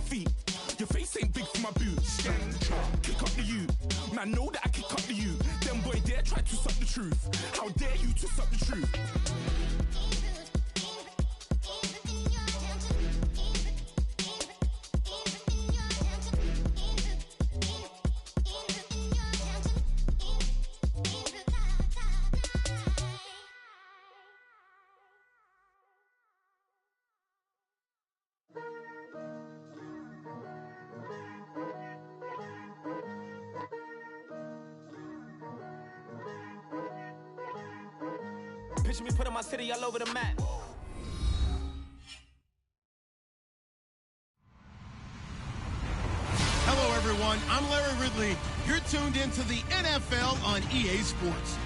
feet. Your face ain't big for my boots. Kick up the you. Man, know that I kick up the you. Them boy dare try to suck the truth. How dare you to suck the truth? Picture me putting my city all over the map. Hello, everyone. I'm Larry Ridley. You're tuned into the NFL on EA Sports.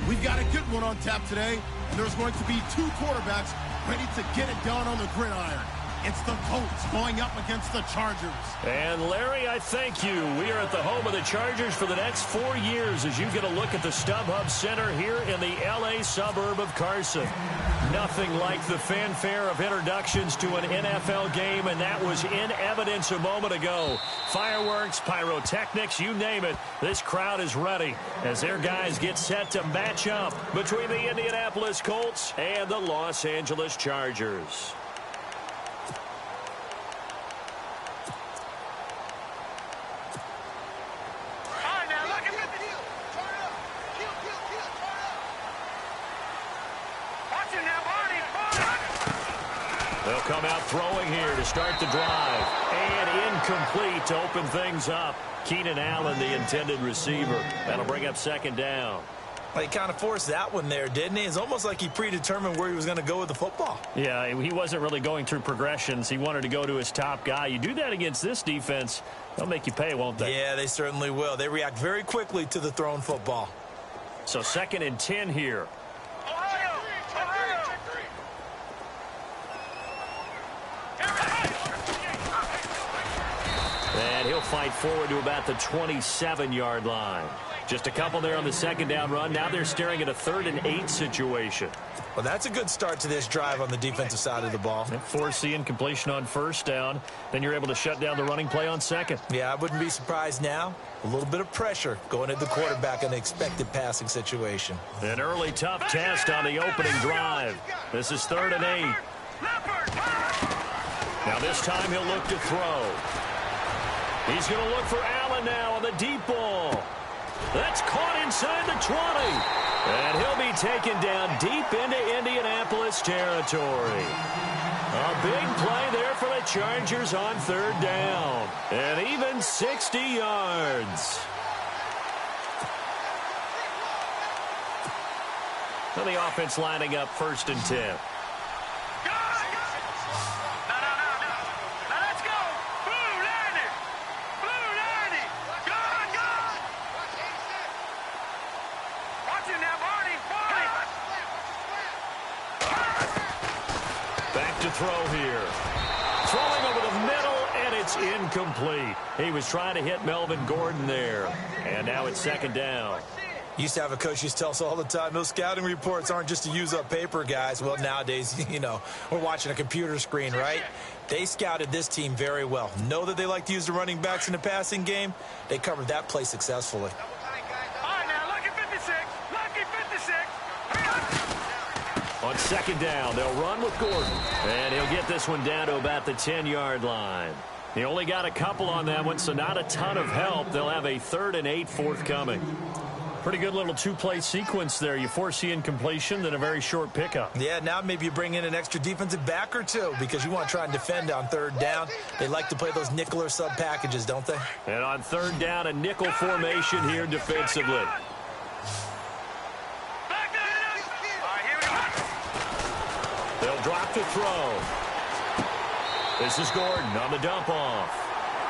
We've got a good one on tap today, and there's going to be two quarterbacks ready to get it done on the gridiron. It's the Colts going up against the Chargers. And Larry, I thank you. We are at the home of the Chargers for the next 4 years as you get a look at the StubHub Center here in the L.A. suburb of Carson. Nothing like the fanfare of introductions to an NFL game, and that was in evidence a moment ago. Fireworks, pyrotechnics, you name it. This crowd is ready as their guys get set to match up between the Indianapolis Colts and the Los Angeles Chargers. They'll come out throwing here to start the drive. And incomplete to open things up. Keenan Allen, the intended receiver. That'll bring up second down. Well, he kind of forced that one there, didn't he? It's almost like he predetermined where he was going to go with the football. Yeah, he wasn't really going through progressions. He wanted to go to his top guy. You do that against this defense, they'll make you pay, won't they? Yeah, they certainly will. They react very quickly to the thrown football. So 2nd and 10 here. And he'll fight forward to about the 27-yard line. Just a couple there on the second down run. Now they're staring at a 3rd and 8 situation. Well, that's a good start to this drive on the defensive side of the ball. Forcing completion on 1st down. Then you're able to shut down the running play on 2nd. Yeah, I wouldn't be surprised now. A little bit of pressure going at the quarterback in the expected passing situation. An early tough test on the opening drive. This is 3rd and 8. Now this time he'll look to throw. He's going to look for Allen now on the deep ball. That's caught inside the 20. And he'll be taken down deep into Indianapolis territory. A big play there for the Chargers on 3rd down. And even 60 yards. So the offense lining up 1st and 10. Throw here. Throwing over the middle, and it's incomplete. He was trying to hit Melvin Gordon there. And now it's 2nd down. Used to have a coach used to tell us all the time, those scouting reports aren't just to use up paper, guys. Well, nowadays, we're watching a computer screen, right? They scouted this team very well. Know that they like to use the running backs in the passing game. They covered that play successfully. On 2nd down, they'll run with Gordon. And he'll get this one down to about the 10-yard line. He only got a couple on that one, so not a ton of help. They'll have a 3rd and 8 forthcoming. Pretty good little two-play sequence there. You force the incompletion, then a very short pickup. Yeah, now maybe you bring in an extra defensive back or two because you want to try and defend on 3rd down. They like to play those nickel or sub packages, don't they? And on 3rd down, a nickel formation here defensively. They'll drop to throw. This is Gordon on the dump off.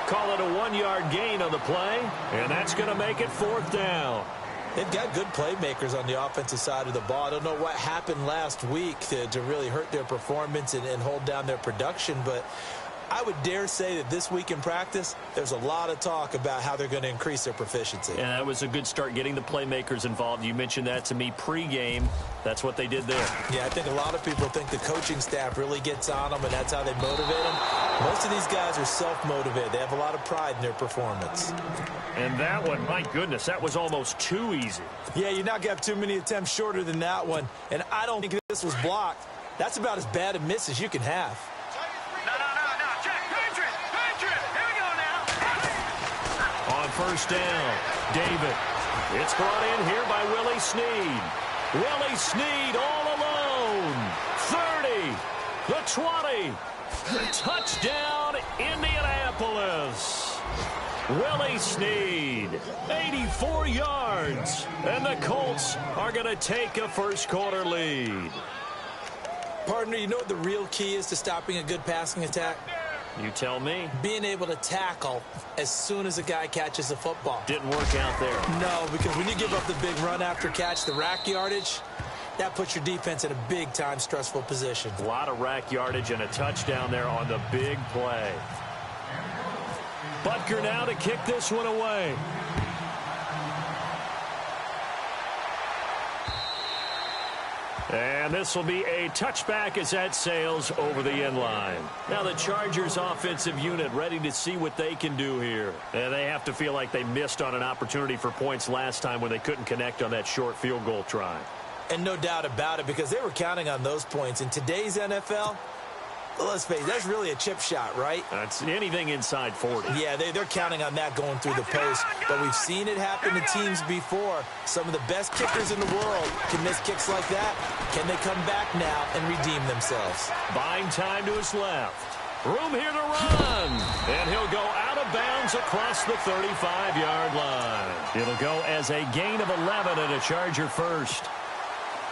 Call it a 1-yard gain on the play, and that's going to make it 4th down. They've got good playmakers on the offensive side of the ball. I don't know what happened last week to really hurt their performance and hold down their production, but I would dare say that this week in practice, there's a lot of talk about how they're going to increase their proficiency. And that was a good start getting the playmakers involved. You mentioned that to me pregame. That's what they did there. Yeah, I think a lot of people think the coaching staff really gets on them, and that's how they motivate them. Most Most of these guys are self-motivated. They have a lot of pride in their performance. And that one, my goodness, that was almost too easy. Yeah, you're not going to have too many attempts shorter than that one. And I don't think this was blocked. That's about as bad a miss as you can have. No. Check. Patriot. Here we go now. On first down, David. It's brought in here by Willie Snead. Willie Snead all alone. 30. The 20. Touchdown, Indianapolis. Willie Snead, 84 yards. And the Colts are going to take a first-quarter lead. Partner, you know what the real key is to stopping a good passing attack? You tell me. Being able to tackle as soon as a guy catches the football. Didn't work out there. No, because when you give up the big run after catch, the rack yardage, that puts your defense in a big-time stressful position. A lot of rack yardage and a touchdown there on the big play. Butker now to kick this one away. And this will be a touchback as that sails over the end line. Now the Chargers offensive unit ready to see what they can do here. And they have to feel like they missed on an opportunity for points last time when they couldn't connect on that short field goal try. And no doubt about it, because they were counting on those points. In today's NFL, let's face it, that's really a chip shot, right? That's anything inside 40. Yeah, they're counting on that going through the post. But we've seen it happen to teams before. Some of the best kickers in the world can miss kicks like that. Can they come back now and redeem themselves? Buying time to his left. Room here to run. And he'll go out of bounds across the 35-yard line. It'll go as a gain of 11 and a Charger first.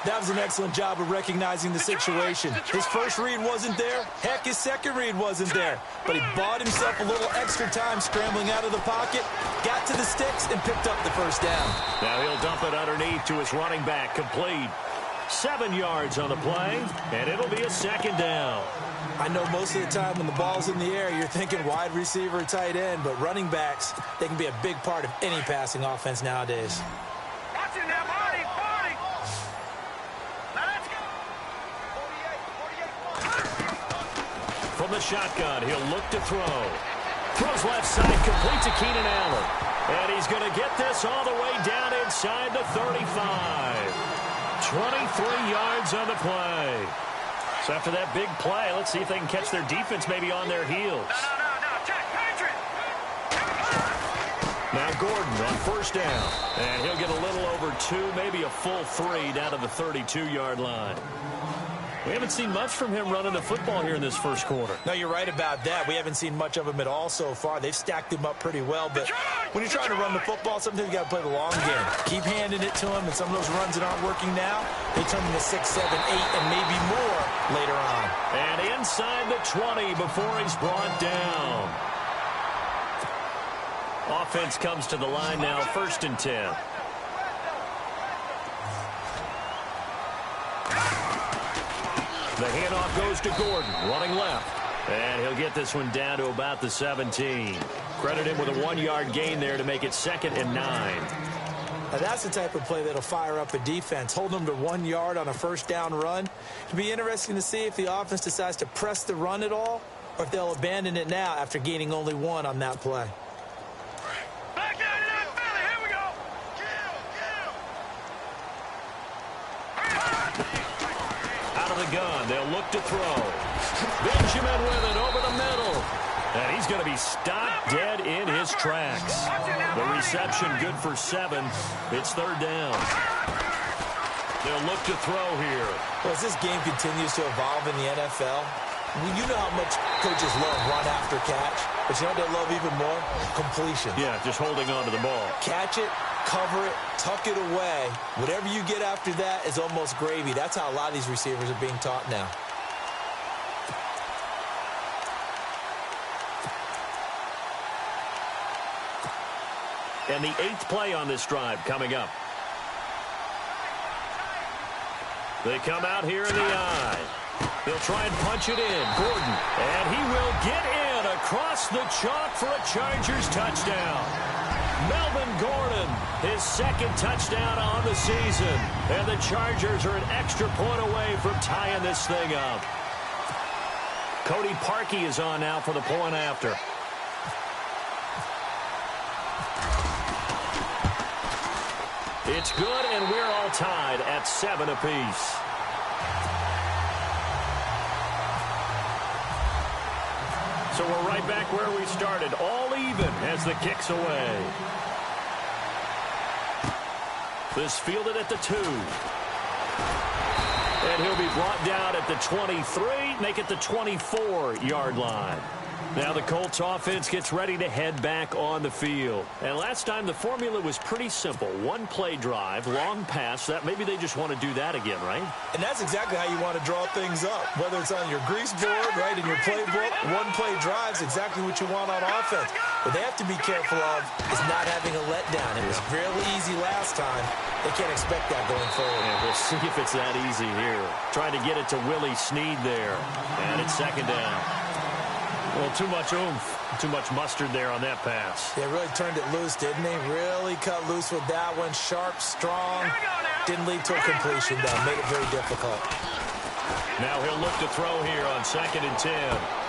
That was an excellent job of recognizing the situation. His first read wasn't there. Heck, his second read wasn't there. But he bought himself a little extra time scrambling out of the pocket, got to the sticks, and picked up the first down. Now he'll dump it underneath to his running back, complete. 7 yards on the play, and it'll be a second down. I know most of the time when the ball's in the air, you're thinking wide receiver, tight end, but running backs, they can be a big part of any passing offense nowadays. Watch it now, body. From the shotgun, he'll look to throw. Throws left side, complete to Keenan Allen. And he's going to get this all the way down inside the 35. 23 yards on the play. So after that big play, let's see if they can catch their defense maybe on their heels. No. Check. Patriot. Now Gordon on first down. And he'll get a little over 2, maybe a full 3 down to the 32-yard line. We haven't seen much from him running the football here in this first quarter. No, you're right about that. We haven't seen much of him at all so far. They've stacked him up pretty well, but when you're trying to run the football, sometimes you got to play the long game. Keep handing it to him, and some of those runs that aren't working now, they turn into 6, 7, 8, and maybe more later on. And inside the 20 before he's brought down. Offense comes to the line now, 1st and 10. The handoff goes to Gordon, running left. And he'll get this one down to about the 17. Credit him with a 1-yard gain there to make it 2nd and 9. Now that's the type of play that'll fire up a defense. Hold them to 1 yard on a first down run. It'll be interesting to see if the offense decides to press the run at all, or if they'll abandon it now after gaining only 1 on that play. Back down to that belly. Here we go. Out of the gun, they'll look to throw. Benjamin with it over the middle. And he's going to be stopped dead in his tracks. The reception good for 7. It's 3rd down. They'll look to throw here. Well, as this game continues to evolve in the NFL, you know how much coaches love run after catch, but you know what they love even more? Completion. Yeah, just holding on to the ball. Catch it, cover it, tuck it away. Whatever you get after that is almost gravy. That's how a lot of these receivers are being taught now. And the 8th play on this drive coming up. They come out here in the eye. They'll try and punch it in. Gordon. And he will get in across the chalk for a Chargers touchdown. Melvin Gordon, his 2nd touchdown on the season. And the Chargers are an extra point away from tying this thing up. Cody Parkey is on now for the point after. It's good, and we're all tied at 7 apiece. So we're right back where we started, all even as the kick's away. This fielded at the 2. And he'll be brought down at the 23, make it the 24-yard line. Now the Colts offense gets ready to head back on the field. And last time the formula was pretty simple. One play drive, long pass. That maybe they just want to do that again, right? And that's exactly how you want to draw things up. Whether it's on your grease board, right, in your playbook, one play drive is exactly what you want on offense. What they have to be careful of is not having a letdown. It was fairly easy last time. They can't expect that going forward. Yeah, we'll see if it's that easy here. Trying to get it to Willie Snead there. And it's second down. Well, too much oomph, too much mustard there on that pass. They really turned it loose, didn't they? Really cut loose with that one. Sharp, strong. Didn't lead to a completion, though. Made it very difficult. Now he'll look to throw here on 2nd and 10.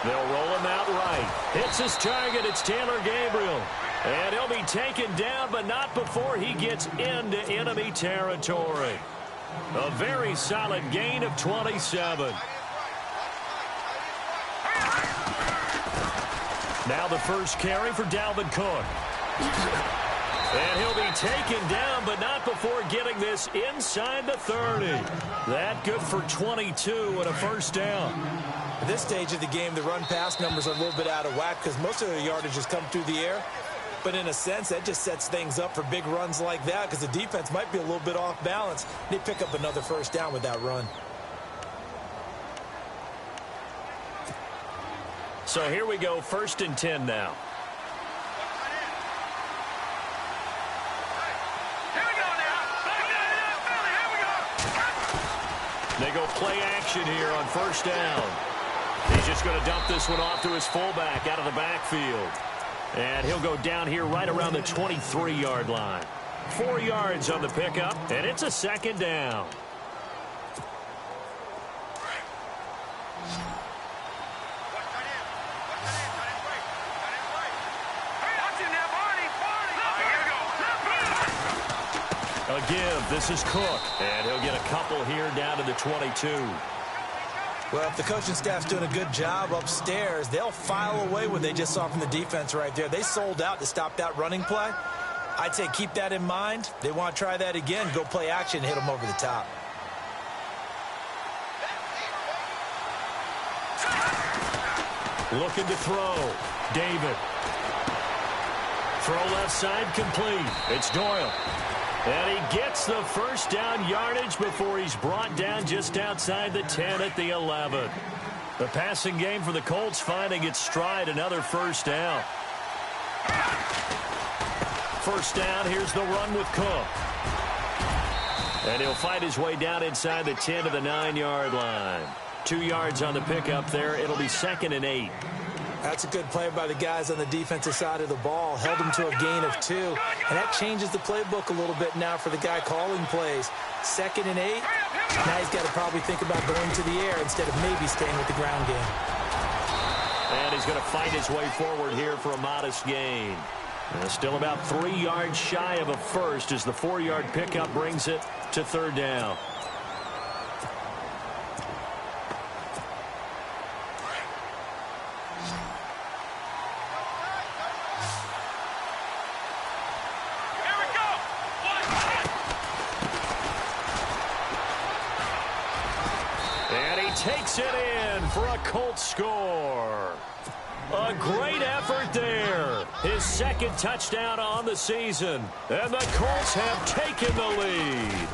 They'll roll him out right. Hits his target. It's Taylor Gabriel. And he'll be taken down, but not before he gets into enemy territory. A very solid gain of 27. Now the first carry for Dalvin Cook. And he'll be taken down, but not before getting this inside the 30. That good for 22 and a first down. At this stage of the game, the run-pass numbers are a little bit out of whack because most of their yardage has come through the air. But in a sense, that just sets things up for big runs like that because the defense might be a little bit off balance. They pick up another first down with that run. So here we go, 1st and 10 now. They go play action here on 1st down. He's just going to dump this one off to his fullback out of the backfield. And he'll go down here right around the 23-yard line. 4 yards on the pickup, and it's a 2nd down. A give. This is Cook. And he'll get a couple here down to the 22. Well, if the coaching staff's doing a good job upstairs, they'll file away what they just saw from the defense right there. They sold out to stop that running play. I'd say keep that in mind. They want to try that again. Go play action, hit them over the top. Looking to throw. David. Throw left side complete. It's Doyle. And he gets the first down yardage before he's brought down just outside the 10 at the 11. The passing game for the Colts finding its stride, another first down. First down, here's the run with Cook. And he'll fight his way down inside the 10 to the 9-yard line. 2 yards on the pickup there. It'll be 2nd and 8. That's a good play by the guys on the defensive side of the ball. Held them to a gain of 2. And that changes the playbook a little bit now for the guy calling plays. 2nd and 8. Now he's got to probably think about going to the air instead of maybe staying with the ground game. And he's going to fight his way forward here for a modest gain. Still about 3 yards shy of a first as the 4-yard pickup brings it to 3rd down. Takes it in for a Colts score. A great effort there. His 2nd touchdown on the season. And the Colts have taken the lead.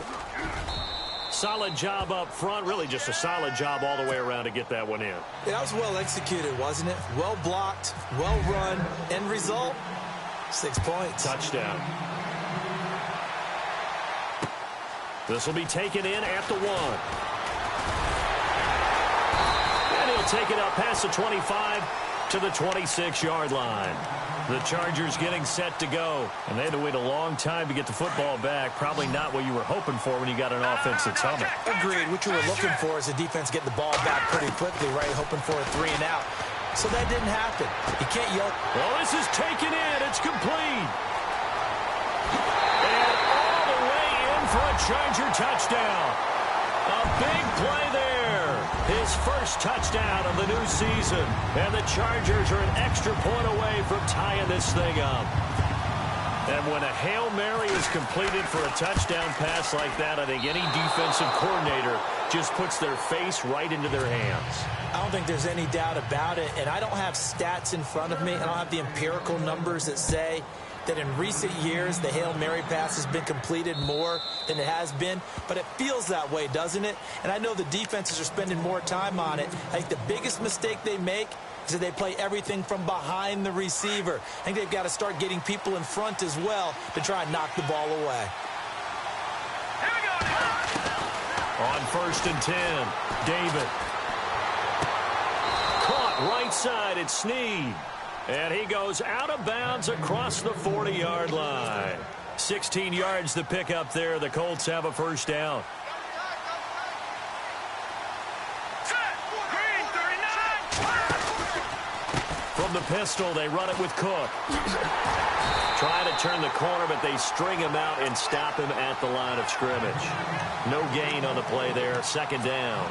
Solid job up front. Really just a solid job all the way around to get that one in. Yeah, that was well executed, wasn't it? Well blocked, well run. End result, 6 points. Touchdown. This will be taken in at the 1. He'll take it up past the 25 to the 26-yard line. The Chargers getting set to go. And they had to wait a long time to get the football back. Probably not what you were hoping for when you got an offense that's humming. Agreed. What you were looking for is the defense getting the ball back pretty quickly, right? Hoping for a 3 and out. So that didn't happen. You can't yell. Well, this is taken in. It's complete. And all the way in for a Charger touchdown. A big play there. His first touchdown of the new season. And the Chargers are an extra point away from tying this thing up. And when a Hail Mary is completed for a touchdown pass like that, I think any defensive coordinator just puts their face right into their hands. I don't think there's any doubt about it. And I don't have stats in front of me. I don't have the empirical numbers that say that in recent years the Hail Mary pass has been completed more than it has been, but it feels that way, doesn't it? And I know the defenses are spending more time on it. I think the biggest mistake they make is that they play everything from behind the receiver. I think they've got to start getting people in front as well to try and knock the ball away. On 1st and 10, David. Caught right side, it's Snead. And he goes out of bounds across the 40-yard line. 16 yards to pick up there. The Colts have a first down. From the pistol, they run it with Cook. Try to turn the corner, but they string him out and stop him at the line of scrimmage. No gain on the play there. Second down.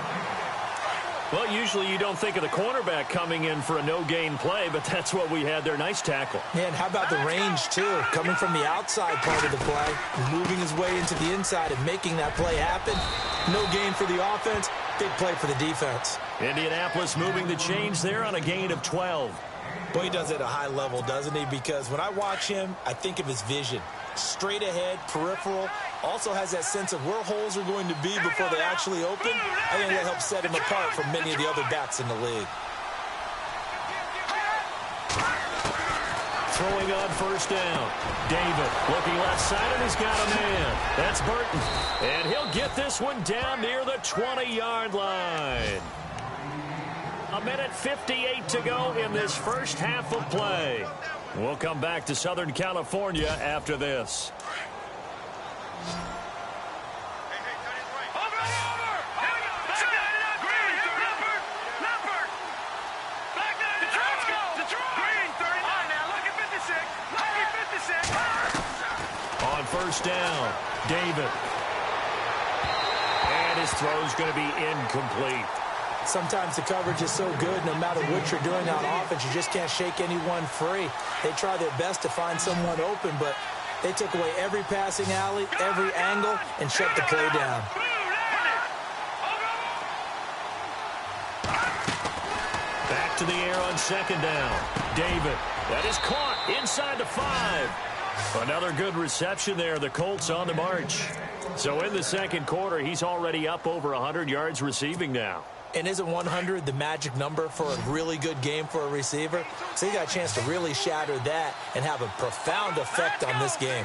Well, usually you don't think of the cornerback coming in for a no-gain play, but that's what we had there. Nice tackle. Man, how about the range, too? Coming from the outside part of the play, moving his way into the inside and making that play happen. No gain for the offense, big play for the defense. Indianapolis moving the chains there on a gain of 12. Boy, he does it at a high level, doesn't he? Because when I watch him, I think of his vision. Straight ahead, peripheral. Also has that sense of where holes are going to be before they actually open. I think that helps set him apart from many of the other backs in the league. Throwing on first down. David looking left side, and he's got a man. That's Burton. And he'll get this one down near the 20-yard line. 1:58 to go in this first half of play. We'll come back to Southern California after this. On first down, David. And his throw's going to be incomplete. Sometimes the coverage is so good, no matter what you're doing on offense, you just can't shake anyone free. They try their best to find someone open, but they took away every passing alley, every angle, and shut the play down. Back to the air on second down. David, that is caught inside the 5. Another good reception there. The Colts on the march. So in the second quarter, he's already up over 100 yards receiving now. And isn't 100 the magic number for a really good game for a receiver? So he got a chance to really shatter that and have a profound effect on this game.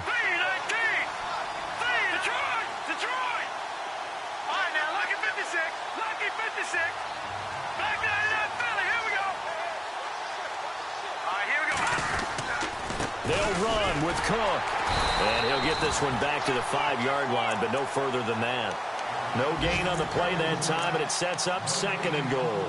They'll run with Cook. And he'll get this one back to the 5-yard line, but no further than that. No gain on the play that time, and it sets up second and goal.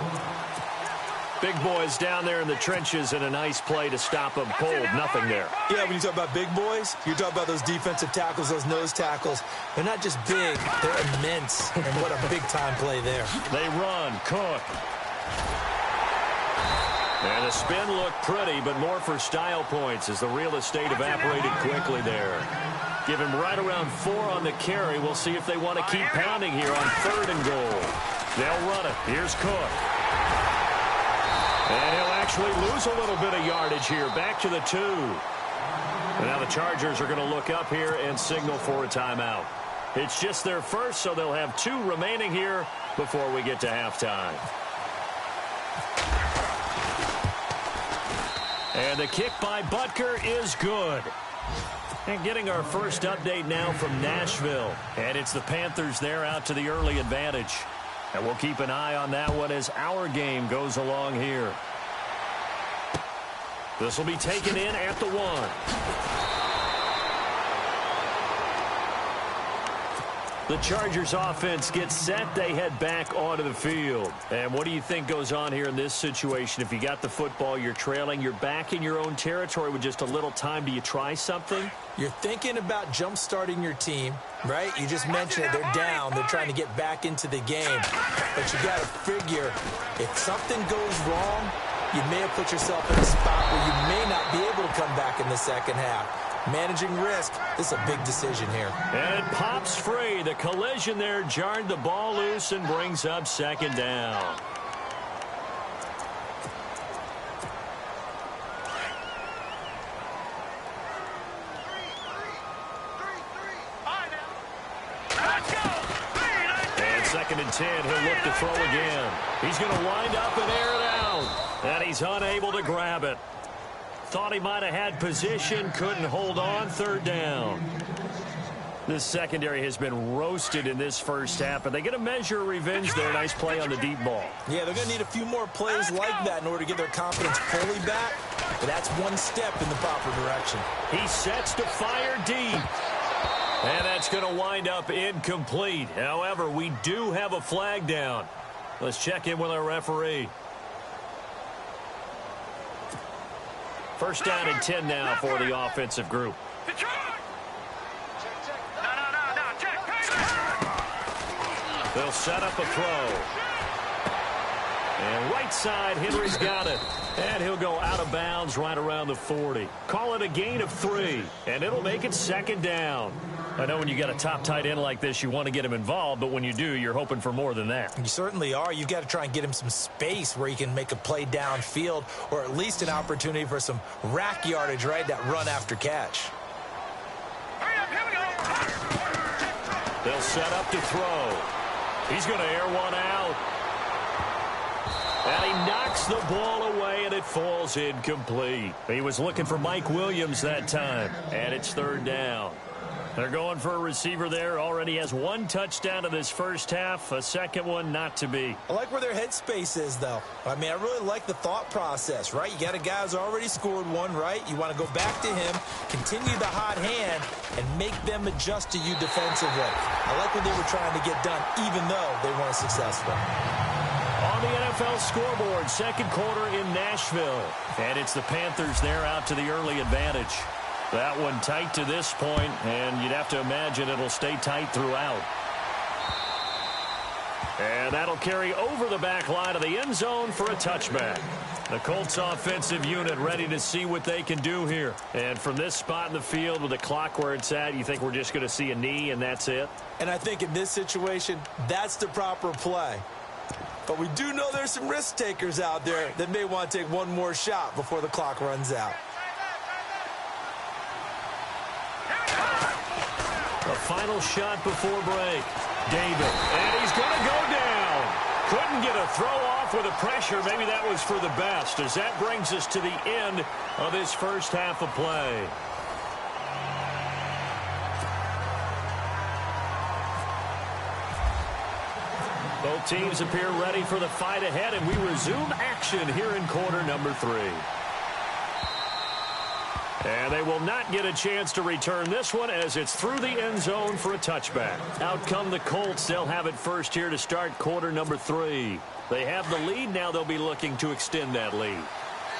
Big boys down there in the trenches, and a nice play to stop them cold. Nothing there. Yeah, when you talk about big boys, you talk about those defensive tackles, those nose tackles. They're not just big, they're immense. And what a big-time play there. They run. Cook. And the spin looked pretty, but more for style points as the real estate evaporated quickly there. Give him right around 4 on the carry. We'll see if they want to keep pounding here on 3rd and goal. They'll run it. Here's Cook. And he'll actually lose a little bit of yardage here. Back to the 2. And now the Chargers are going to look up here and signal for a timeout. It's just their first, so they'll have 2 remaining here before we get to halftime. And the kick by Butker is good. And getting our first update now from Nashville. And it's the Panthers there out to the early advantage. And we'll keep an eye on that one as our game goes along here. This will be taken in at the 1. The Chargers offense gets set. They head back onto the field. And what do you think goes on here in this situation? If you got the football, you're trailing, you're back in your own territory with just a little time. Do you try something? You're thinking about jump-starting your team, right? You just mentioned it. They're down. They're trying to get back into the game. But you got to figure, if something goes wrong, you may have put yourself in a spot where you may not be able to come back in the second half. Managing risk, this is a big decision here. And it pops free. The collision there jarred the ball loose and brings up second down. And 2nd and 10, he'll look to throw again. He's going to wind up and air it out. And he's unable to grab it. Thought he might have had position, couldn't hold on, 3rd down. This secondary has been roasted in this first half, but they get a measure of revenge there. Nice play on the deep ball. Yeah, they're going to need a few more plays like that in order to get their confidence fully back, but that's one step in the proper direction. He sets to fire deep, and that's going to wind up incomplete. However, we do have a flag down. Let's check in with our referee. 1st down and 10 now for the offensive group. They'll set up a throw. And right side, Henry's got it. And he'll go out of bounds right around the 40. Call it a gain of 3, and it'll make it 2nd down. I know when you got a top tight end like this, you want to get him involved, but when you do, you're hoping for more than that. You certainly are. You've got to try and get him some space where he can make a play downfield, or at least an opportunity for some rack yardage, right? That run after catch. They'll set up to throw. He's going to air one out. And he knocks the ball away, and it falls incomplete. He was looking for Mike Williams that time, and it's 3rd down. They're going for a receiver there. Already has 1 touchdown in this first half. A second one not to be. I like where their headspace is, though. I mean, I really like the thought process, right? You got a guy who's already scored 1, right? You want to go back to him, continue the hot hand, and make them adjust to you defensively. I like what they were trying to get done, even though they weren't successful. On the NFL scoreboard, 2nd quarter in Nashville. And it's the Panthers there out to the early advantage. That one tight to this point, and you'd have to imagine it'll stay tight throughout. And that'll carry over the back line of the end zone for a touchback. The Colts offensive unit ready to see what they can do here. And from this spot in the field with the clock where it's at, you think we're just going to see a knee and that's it? And I think in this situation, that's the proper play. But we do know there's some risk takers out there that may want to take one more shot before the clock runs out. A final shot before break. David, and he's going to go down. Couldn't get a throw off with the pressure. Maybe that was for the best, as that brings us to the end of this first half of play. Both teams appear ready for the fight ahead, and we resume action here in quarter number 3. And they will not get a chance to return this one as it's through the end zone for a touchback. Out come the Colts. They'll have it first here to start quarter number 3. They have the lead. Now they'll be looking to extend that lead.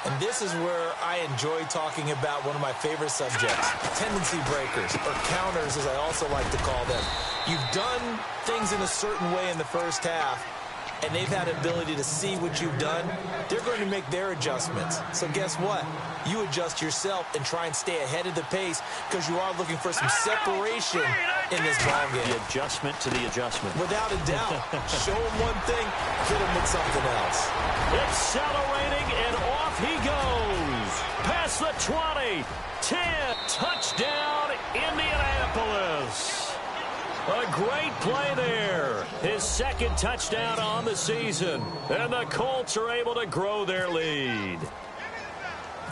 And this is where I enjoy talking about one of my favorite subjects, tendency breakers, or counters as I also like to call them. You've done things in a certain way in the first half, and they've had ability to see what you've done. They're going to make their adjustments. So guess what? You adjust yourself and try and stay ahead of the pace because you are looking for some separation in this ballgame. The adjustment to the adjustment. Without a doubt. Show him one thing, hit him with something else. Accelerating, and off he goes. Past the 20, 10, touchdown, Indianapolis. A great play there. His 2nd touchdown on the season. And the Colts are able to grow their lead.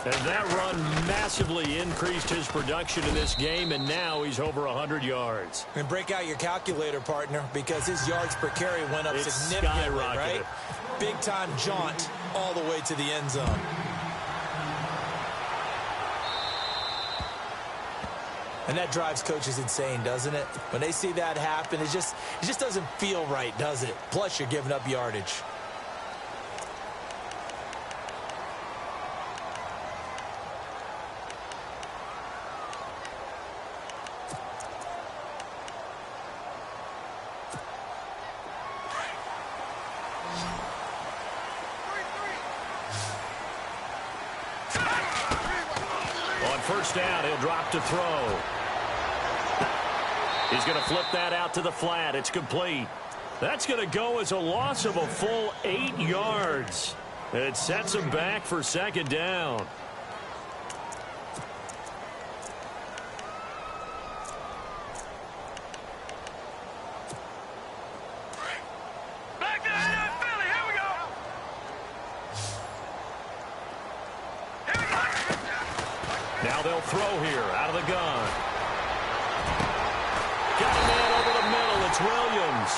And that run massively increased his production in this game, and now he's over 100 yards. And break out your calculator, partner, because his yards per carry went up significantly, right? Big-time jaunt all the way to the end zone. And that drives coaches insane, doesn't it? When they see that happen, it just doesn't feel right, does it? Plus, you're giving up yardage. First down, he'll drop to throw. He's going to flip that out to the flat. It's complete. That's going to go as a loss of a full 8 yards. It sets him back for second down. Now they'll throw here out of the gun. Got a man over the middle. It's Williams.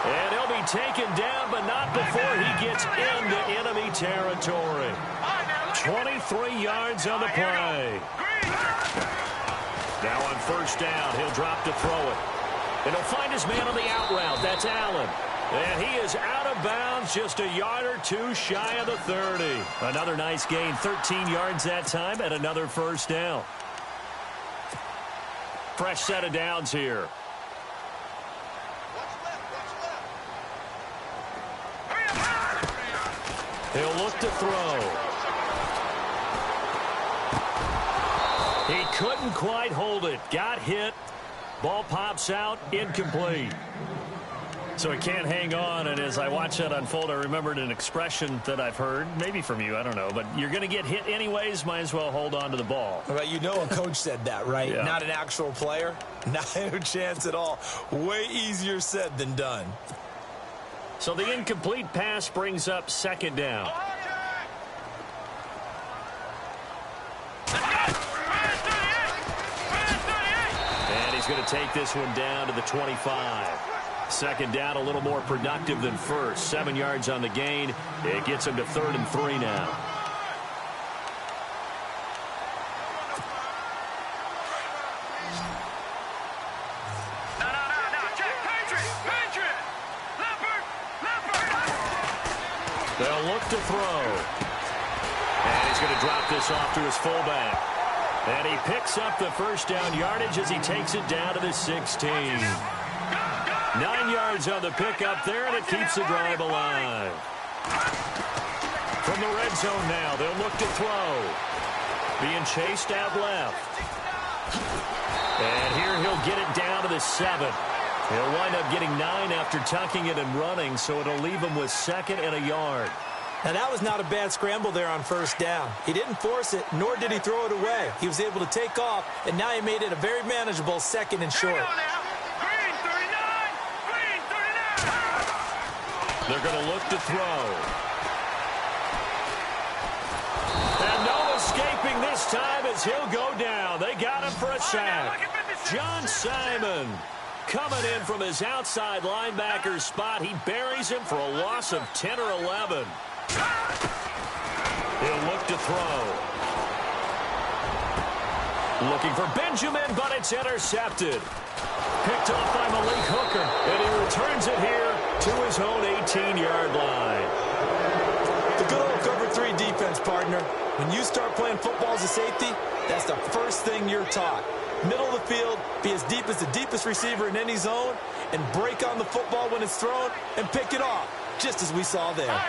And he'll be taken down, but not before he gets into enemy territory. 23 yards on the play. Now on first down, he'll drop to throw it. And he'll find his man on the out route. That's Allen. And he is out of bounds, just a yard or two shy of the 30. Another nice gain, 13 yards that time, and another first down. Fresh set of downs here. He'll look to throw. He couldn't quite hold it. Got hit. Ball pops out, incomplete. So he can't hang on, and as I watch that unfold, I remembered an expression that I've heard, maybe from you, I don't know, but you're going to get hit anyways, might as well hold on to the ball. Well, you know a coach said that, right? Yeah. Not an actual player. Not a chance at all. Way easier said than done. So the incomplete pass brings up second down. And he's going to take this one down to the 25. Second down, a little more productive than first. 7 yards on the gain. It gets him to 3rd and 3 now. They'll look to throw. And he's going to drop this off to his fullback. And he picks up the first down yardage as he takes it down to the 16. 9 yards on the pickup there, and it keeps the drive alive. From the red zone now, they'll look to throw. Being chased out left. And here he'll get it down to the 7. He'll wind up getting 9 after tucking it and running, so it'll leave him with 2nd and a yard. Now, that was not a bad scramble there on first down. He didn't force it, nor did he throw it away. He was able to take off, and now he made it a very manageable 2nd and short. They're going to look to throw. And no escaping this time as he'll go down. They got him for a sack. John Simon coming in from his outside linebacker spot. He buries him for a loss of 10 or 11. He'll look to throw. Looking for Benjamin, but it's intercepted. Picked off by Malik Hooker, and he returns it here to his own 18-yard line. The good old cover 3 defense, partner. When you start playing football as a safety, that's the first thing you're taught. Middle of the field, be as deep as the deepest receiver in any zone, and break on the football when it's thrown and pick it off, just as we saw there.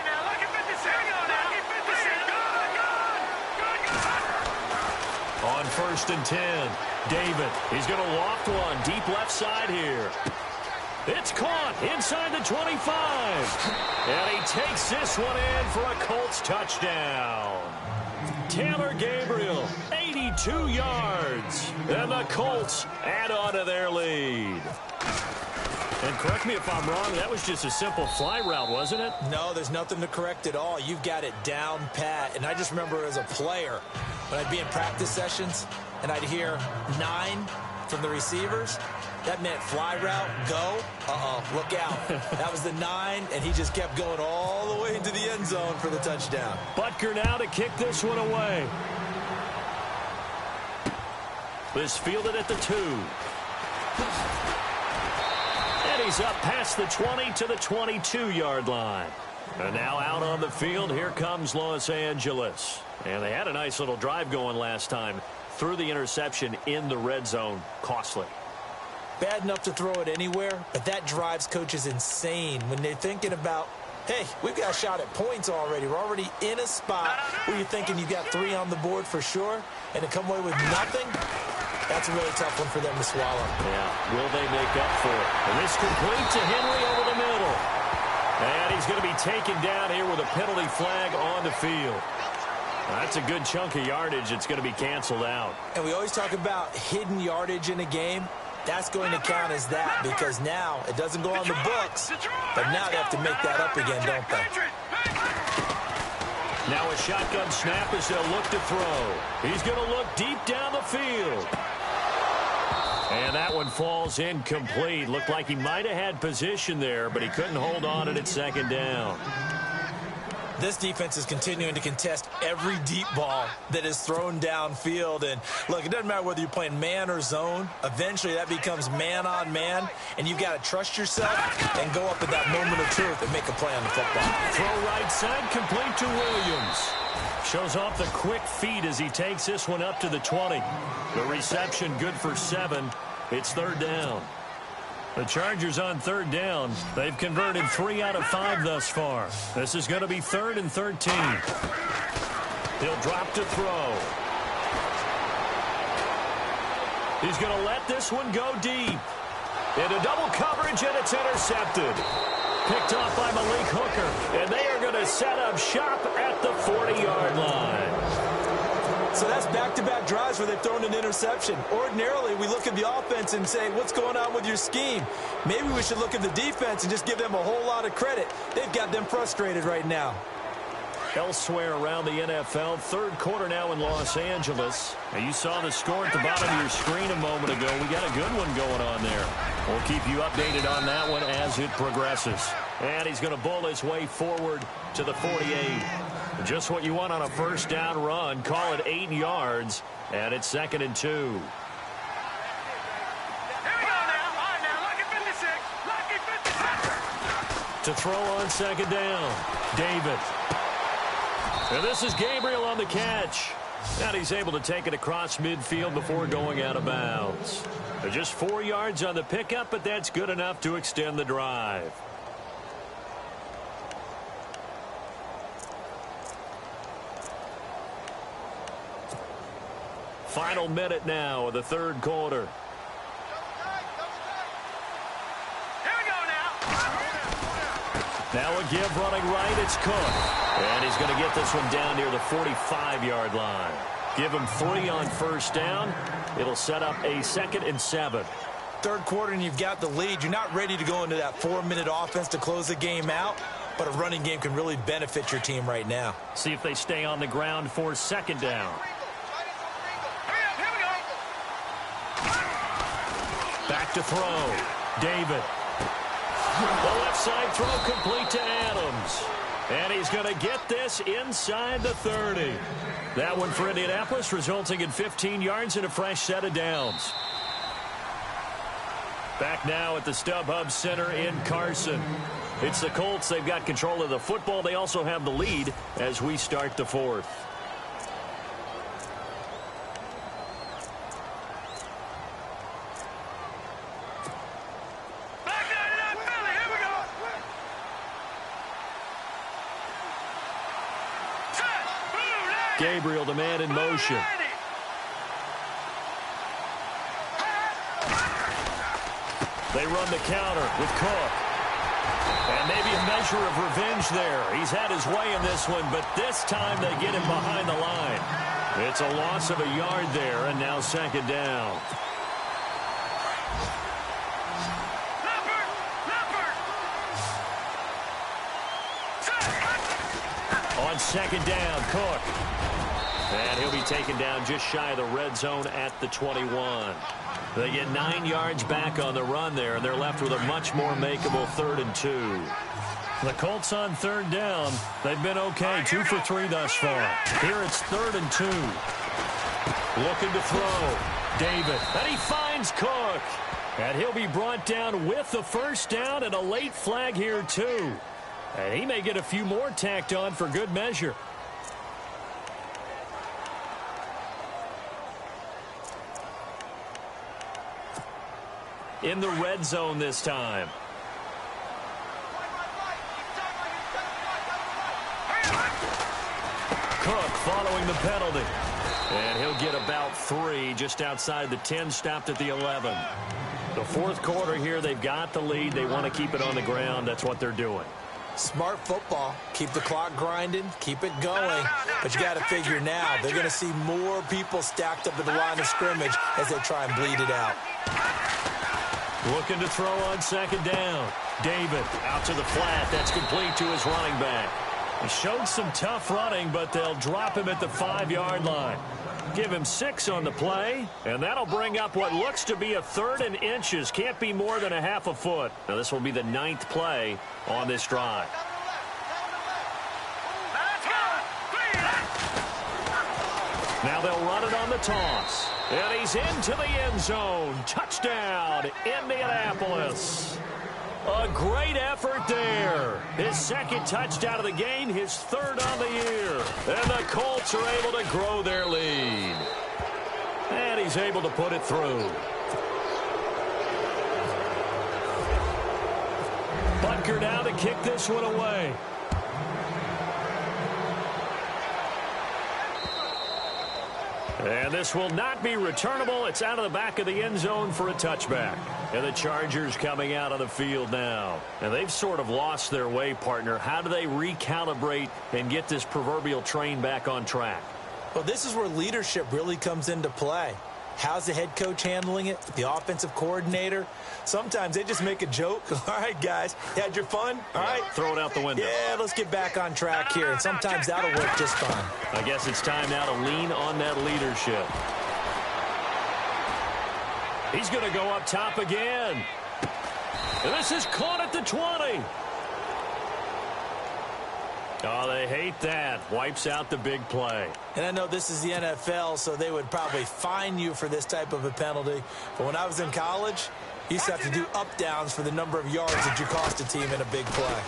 On 1st and 10, David, he's going to loft one deep left side here. It's caught inside the 25. And he takes this one in for a Colts touchdown. Taylor Gabriel, 82 yards. And the Colts add on to their lead. And correct me if I'm wrong, that was just a simple fly route, wasn't it? No, there's nothing to correct at all. You've got it down pat. And I just remember as a player, when I'd be in practice sessions and I'd hear 9 from the receivers, that meant fly route, go, look out. That was the 9, and he just kept going all the way into the end zone for the touchdown. Butker now to kick this one away. This fielded at the 2. And he's up past the 20 to the 22-yard line. And now out on the field, here comes Los Angeles. And they had a nice little drive going last time. Threw the interception in the red zone. Costly. Bad enough to throw it anywhere, but that drives coaches insane when they're thinking about, hey, we've got a shot at points already. We're already in a spot where you're thinking you got 3 on the board for sure, and to come away with nothing, that's a really tough one for them to swallow. Yeah, will they make up for it? And this complete to Henry over the middle. And he's going to be taken down here with a penalty flag on the field. That's a good chunk of yardage. It's going to be canceled out. And we always talk about hidden yardage in a game. That's going to count as that because now it doesn't go on the books, but now they have to make that up again, don't they? Now a shotgun snap as they'll look to throw. He's going to look deep down the field. And that one falls incomplete. Looked like he might have had position there, but he couldn't hold on at second down. This defense is continuing to contest every deep ball that is thrown downfield. And, look, it doesn't matter whether you're playing man or zone. Eventually, that becomes man-on-man, and you've got to trust yourself and go up at that moment of truth and make a play on the football. Throw right side, complete to Williams. Shows off the quick feet as he takes this one up to the 20. The reception good for 7. It's third down. The Chargers on third down. They've converted 3 out of 5 thus far. This is going to be 3rd and 13. He'll drop to throw. He's going to let this one go deep. Into double coverage, and it's intercepted. Picked off by Malik Hooker. And they are going to set up shop at the 40-yard line. So that's back-to-back drives where they've thrown an interception. Ordinarily, we look at the offense and say, what's going on with your scheme? Maybe we should look at the defense and just give them a whole lot of credit. They've got them frustrated right now. Elsewhere around the NFL, third quarter now in Los Angeles. And you saw the score at the bottom of your screen a moment ago. We got a good one going on there. We'll keep you updated on that one as it progresses. And he's going to bull his way forward to the 48. Just what you want on a first down run. Call it 8 yards, and it's 2nd and 2. Here we go now. All right, now, lucky 56. Lucky 56. To throw on second down, David. And this is Gabriel on the catch. And he's able to take it across midfield before going out of bounds. Just 4 yards on the pickup, but that's good enough to extend the drive. Final minute now of the third quarter. Here we go now. Now a give running right, it's Cook. And he's going to get this one down near the 45-yard line. Give him 3 on first down. It'll set up a 2nd and 7. Third quarter and you've got the lead. You're not ready to go into that 4-minute offense to close the game out, but a running game can really benefit your team right now. See if they stay on the ground for second down. Back to throw. David. The left side throw complete to Adams. And he's going to get this inside the 30. That one for Indianapolis, resulting in 15 yards and a fresh set of downs. Back now at the StubHub Center in Carson. It's the Colts. They've got control of the football. They also have the lead as we start the fourth. Gabriel, the man in motion. They run the counter with Cook. And maybe a measure of revenge there. He's had his way in this one, but this time they get him behind the line. It's a loss of a yard there, and now second down. On second down, Cook. And he'll be taken down just shy of the red zone at the 21. They get 9 yards back on the run there, and they're left with a much more makeable 3rd and 2. The Colts on third down. They've been okay, 2 for 3 thus far. Here it's 3rd and 2. Looking to throw. David, and he finds Cook. And he'll be brought down with the first down and a late flag here, too. And he may get a few more tacked on for good measure. In the red zone this time. Cook following the penalty. And he'll get about 3 just outside the 10, stopped at the 11. The fourth quarter here, they've got the lead. They want to keep it on the ground. That's what they're doing. Smart football. Keep the clock grinding. Keep it going. But you got to figure now, they're going to see more people stacked up at the line of scrimmage as they try and bleed it out. Looking to throw on second down. David out to the flat. That's complete to his running back. He showed some tough running, but they'll drop him at the 5-yard line. Give him 6 on the play, and that'll bring up what looks to be a 3rd and inches. Can't be more than a half a foot. Now, this will be the 9th play on this drive. Now they'll run it on the toss. And he's into the end zone. Touchdown, Indianapolis. A great effort there. His 2nd touchdown of the game, his 3rd on the year. And the Colts are able to grow their lead. And he's able to put it through. Butker now to kick this one away. And this will not be returnable. It's out of the back of the end zone for a touchback. And the Chargers coming out of the field now. And they've sort of lost their way, partner. How do they recalibrate and get this proverbial train back on track? Well, this is where leadership really comes into play. How's the head coach handling it? The offensive coordinator? Sometimes they just make a joke. All right, guys, you had your fun? All right. Throw it out the window. Yeah, let's get back on track here. And sometimes that'll work just fine. I guess it's time now to lean on that leadership. He's going to go up top again. And this is caught at the 20. Oh, they hate that. Wipes out the big play. And I know this is the NFL, so they would probably fine you for this type of a penalty. But when I was in college, you used to have to do up-downs for the number of yards that you cost a team in a big play.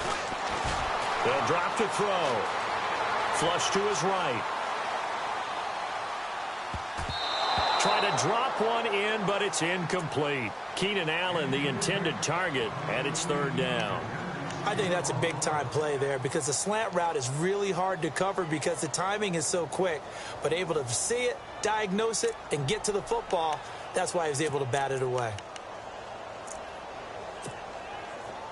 They'll drop to throw. Flush to his right. Try to drop one in, but it's incomplete. Keenan Allen, the intended target, and it's 3rd down. I think that's a big-time play there because the slant route is really hard to cover because the timing is so quick. But able to see it, diagnose it, and get to the football, that's why he was able to bat it away.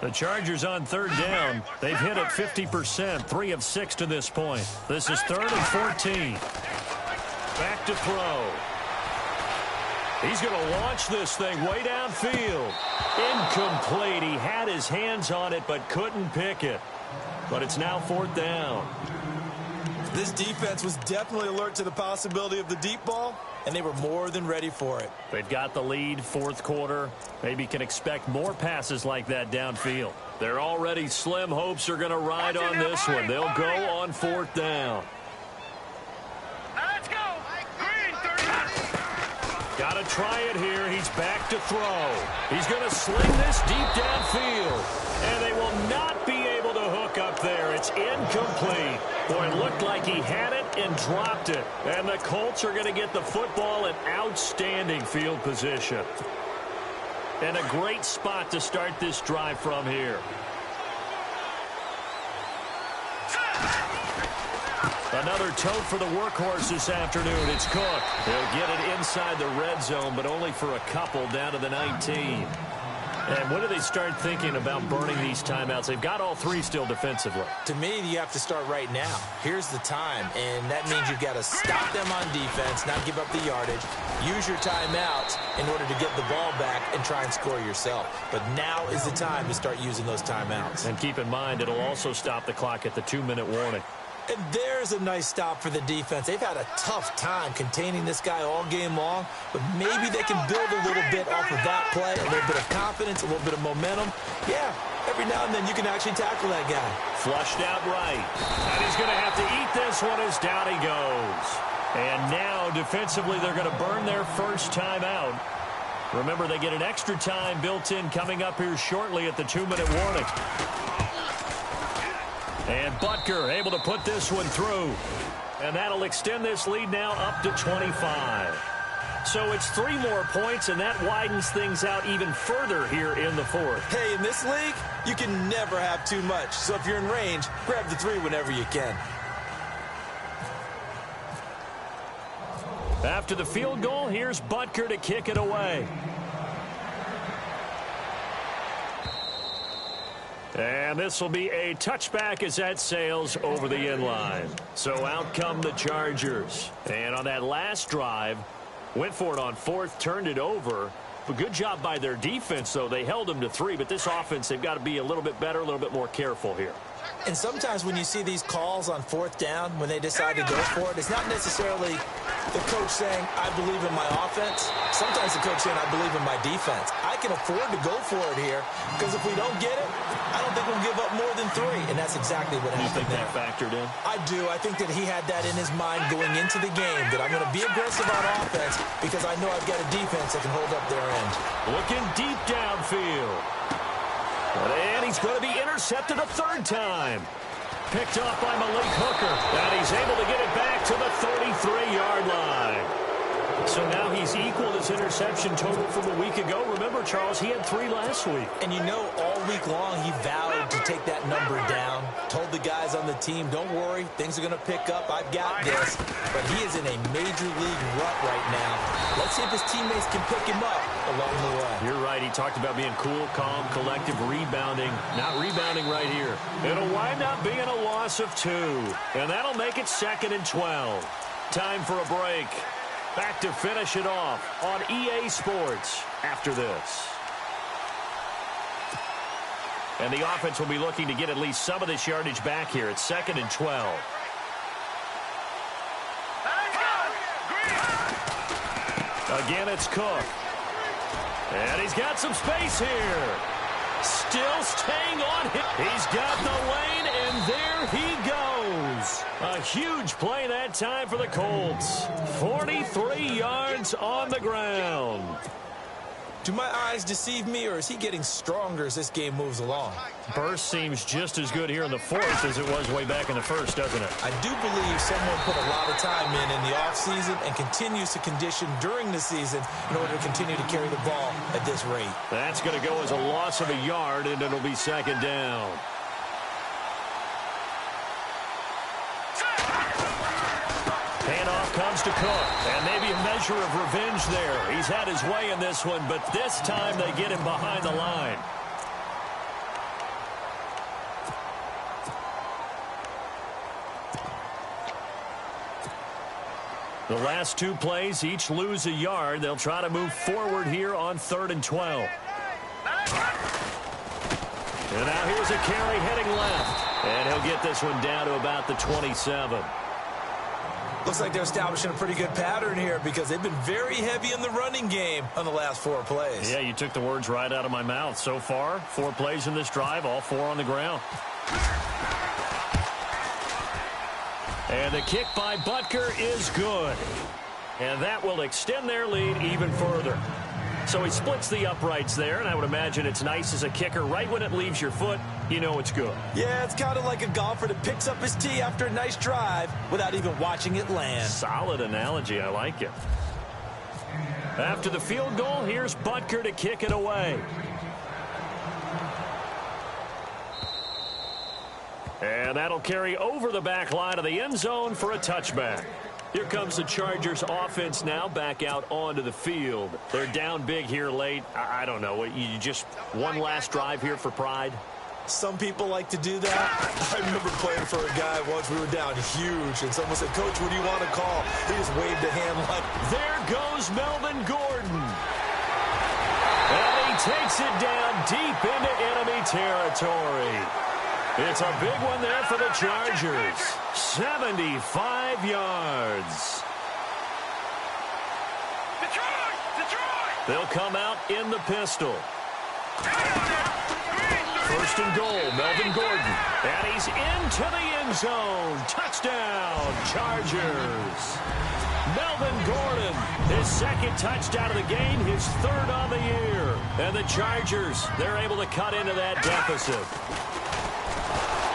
The Chargers on 3rd down. They've hit it 50%, 3 of 6 to this point. This is 3rd and 14. Back to throw. He's going to launch this thing way downfield. Incomplete. He had his hands on it but couldn't pick it. But it's now 4th down. This defense was definitely alert to the possibility of the deep ball, and they were more than ready for it. They've got the lead, 4th quarter. Maybe can expect more passes like that downfield. They're already slim hopes are going to ride on this one. They'll go on 4th down. Got to try it here. He's back to throw. He's going to sling this deep downfield. And they will not be able to hook up there. It's incomplete. Boy, it looked like he had it and dropped it. And the Colts are going to get the football in outstanding field position. And a great spot to start this drive from here. Another tote for the workhorse this afternoon. It's Cook. He'll get it inside the red zone, but only for a couple down to the 19. And when do they start thinking about burning these timeouts? They've got all 3 still defensively. To me, you have to start right now. Here's the time, and that means you've got to stop them on defense, not give up the yardage, use your timeouts in order to get the ball back and try and score yourself. But now is the time to start using those timeouts. And keep in mind, it'll also stop the clock at the 2-minute warning. And there's a nice stop for the defense. They've had a tough time containing this guy all game long, but maybe they can build a little bit off of that play, a little bit of confidence, a little bit of momentum. Yeah, every now and then you can actually tackle that guy. Flushed out right. And he's going to have to eat this one as down he goes. And now, defensively, they're going to burn their first timeout. Remember, they get an extra time built in coming up here shortly at the 2-minute warning. And Butker able to put this one through. And that'll extend this lead now up to 25. So it's 3 more points, and that widens things out even further here in the fourth. Hey, in this league, you can never have too much. So if you're in range, grab the 3 whenever you can. After the field goal, here's Butker to kick it away. And this will be a touchback as that sails over the end line. So out come the Chargers. And on that last drive, went for it on 4th, turned it over. But good job by their defense, though. They held them to 3, but this offense, they've got to be a little bit better, a little bit more careful here. And sometimes when you see these calls on 4th down, when they decide to go for it, it's not necessarily the coach saying, I believe in my offense. Sometimes the coach saying, I believe in my defense. I can afford to go for it here, because if we don't get it, I don't think we'll give up more than 3. And that's exactly what happened. You think that factored in? I do. I think that he had that in his mind going into the game, that I'm going to be aggressive on offense because I know I've got a defense that can hold up their end. Looking deep downfield. And he's going to be intercepted a 3rd time. Picked off by Malik Hooker. And he's able to get it back to the 33-yard line. So now he's equaled his interception total from a week ago. Remember, Charles, he had 3 last week. And you know, all week long he vowed to take that number down. Told the guys on the team, don't worry, things are going to pick up. I've got this. But he is in a major league rut right now. Let's see if his teammates can pick him up along the way. You're right. He talked about being cool, calm, collective, rebounding. Not rebounding right here. It'll wind up being a loss of 2. And that'll make it 2nd and 12. Time for a break. Back to finish it off on EA Sports after this. And the offense will be looking to get at least some of this yardage back here. It's 2nd and 12. Again, it's Cook. And he's got some space here. Still staying on him. He's got the lane, and there he goes. A huge play that time for the Colts. 43 yards on the ground. Do my eyes deceive me, or is he getting stronger as this game moves along? Burst seems just as good here in the 4th as it was way back in the 1st, doesn't it? I do believe someone put a lot of time in the offseason and continues to condition during the season in order to continue to carry the ball at this rate. That's going to go as a loss of a yard, and it'll be 2nd down. Handoff comes to Cook, and maybe a measure of revenge there. He's had his way in this one, but this time they get him behind the line. The last 2 plays each lose a yard. They'll try to move forward here on 3rd and 12. And now here's a carry heading left. And he'll get this one down to about the 27. Looks like they're establishing a pretty good pattern here because they've been very heavy in the running game on the last 4 plays. Yeah, you took the words right out of my mouth. So far, 4 plays in this drive, all 4 on the ground. And the kick by Butker is good. And that will extend their lead even further. So he splits the uprights there, and I would imagine it's nice as a kicker. Right when it leaves your foot, you know it's good. Yeah, it's kind of like a golfer that picks up his tee after a nice drive without even watching it land. Solid analogy. I like it. After the field goal, here's Butker to kick it away. And that'll carry over the back line of the end zone for a touchback. Here comes the Chargers offense now back out onto the field. They're down big here late. I don't know. You just one last drive here for pride? Some people like to do that. I remember playing for a guy once. We were down huge, and someone said, Coach, what do you want to call? He just waved a hand like... There goes Melvin Gordon. And he takes it down deep into enemy territory. It's a big one there for the Chargers. 75 yards. Detroit! They'll come out in the pistol. First and goal, Melvin Gordon. And he's into the end zone. Touchdown, Chargers. Melvin Gordon, his second touchdown of the game, his third on the year. And the Chargers, they're able to cut into that deficit.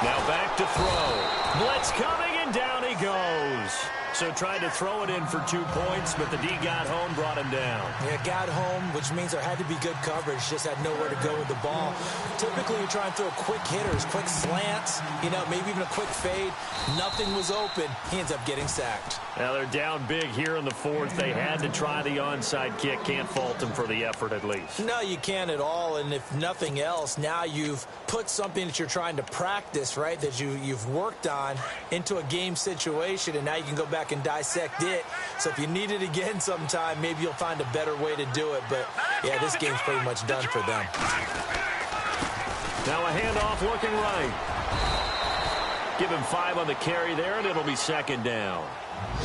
Now back to throw. Blitz coming, and down he goes. So tried to throw it in for 2 points, but the D got home, brought him down. Yeah, got home, which means there had to be good coverage. Just had nowhere to go with the ball. Typically, you try and throw quick hitters, quick slants, maybe even a quick fade. Nothing was open. He ends up getting sacked. Now they're down big here in the fourth. They had to try the onside kick. Can't fault them for the effort, at least. No, you can't at all. And if nothing else, now you've put something that you're trying to practice, right, that you've worked on into a game situation, and now you can go back and dissect it. So if you need it again sometime, maybe you'll find a better way to do it. But, yeah, this game's pretty much done for them. Now a handoff looking right. Give him 5 on the carry there, and it'll be second down.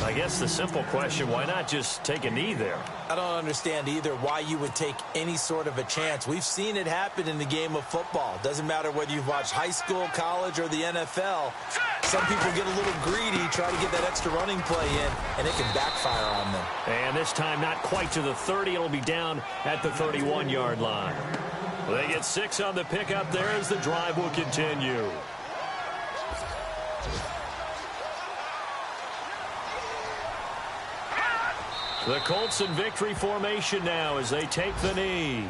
I guess the simple question, why not just take a knee there? I don't understand either why you would take any sort of a chance. We've seen it happen in the game of football. Doesn't matter whether you've watched high school, college, or the NFL. Some people get a little greedy, try to get that extra running play in, and it can backfire on them. And this time not quite to the 30. It'll be down at the 31-yard line. Well, they get 6 on the pickup there as the drive will continue. The Colts in victory formation now as they take the knee.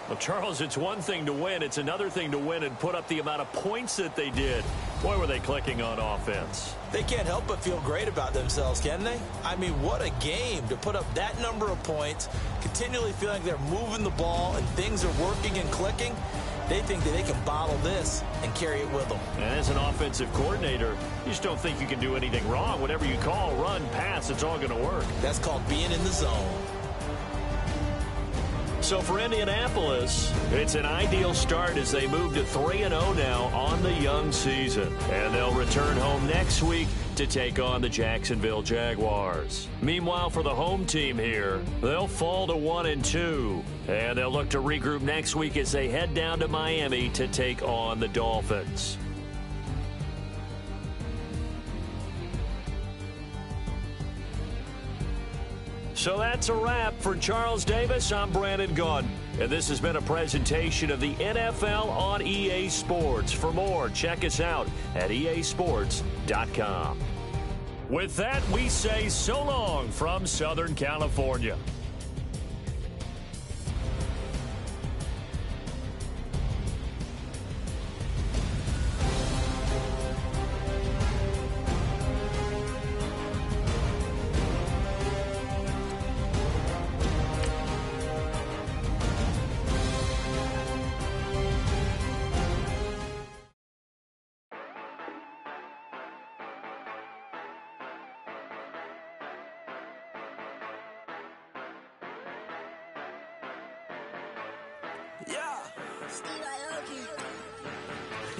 Well, Charles, it's one thing to win. It's another thing to win and put up the amount of points that they did. Boy, were they clicking on offense. They can't help but feel great about themselves, can they? I mean, what a game to put up that number of points, continually feeling like they're moving the ball and things are working and clicking. They think that they can bottle this and carry it with them. And as an offensive coordinator, you just don't think you can do anything wrong. Whatever you call, run, pass, it's all going to work. That's called being in the zone. So for Indianapolis, it's an ideal start as they move to 3-0 now on the young season. And they'll return home next week to take on the Jacksonville Jaguars. Meanwhile, for the home team here, they'll fall to 1-2. And they'll look to regroup next week as they head down to Miami to take on the Dolphins. So that's a wrap. For Charles Davis, I'm Brandon Gaudin. And this has been a presentation of the NFL on EA Sports. For more, check us out at easports.com. With that, we say so long from Southern California.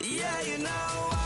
Yeah, you know